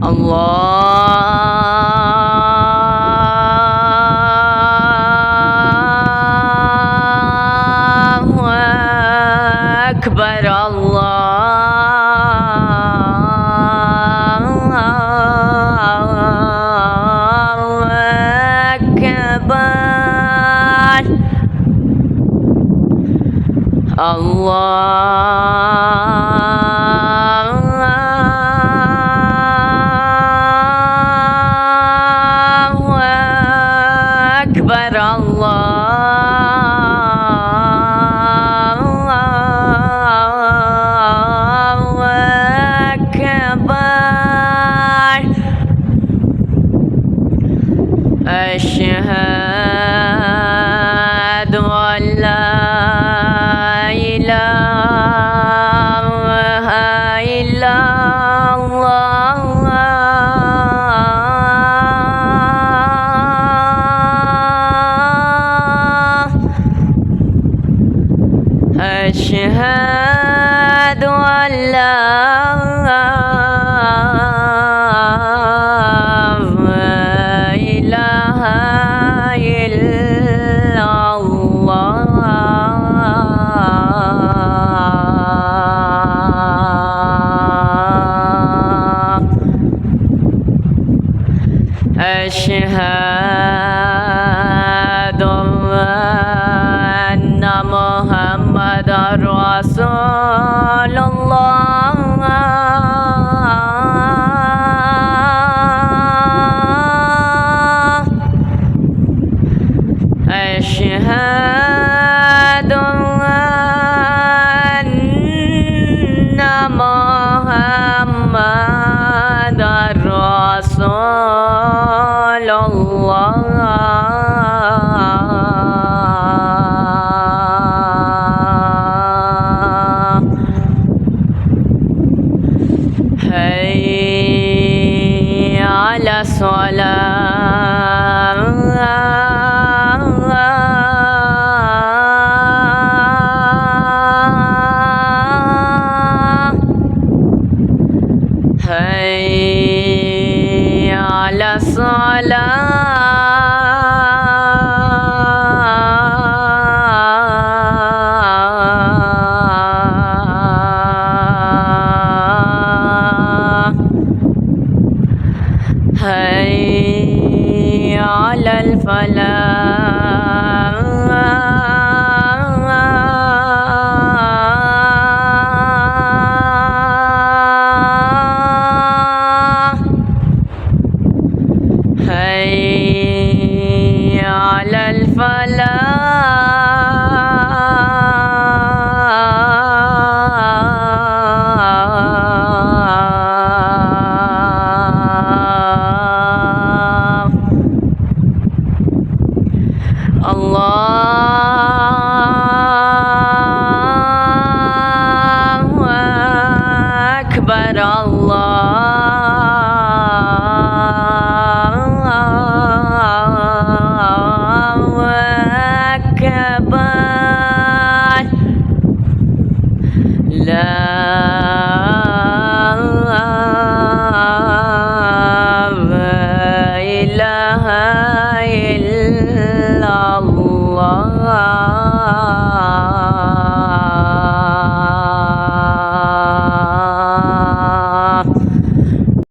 الله أكبر الله أكبر الله أكبر الله أكبر أشهد أن لا إله إلا الله أشهد أن لا إله إلا الله أشهد أن محمدا رسول الله أشهد أن محمدا رسول الله حي على الصلاة حي على الصلاة حي على الفلاح حي على الفلاح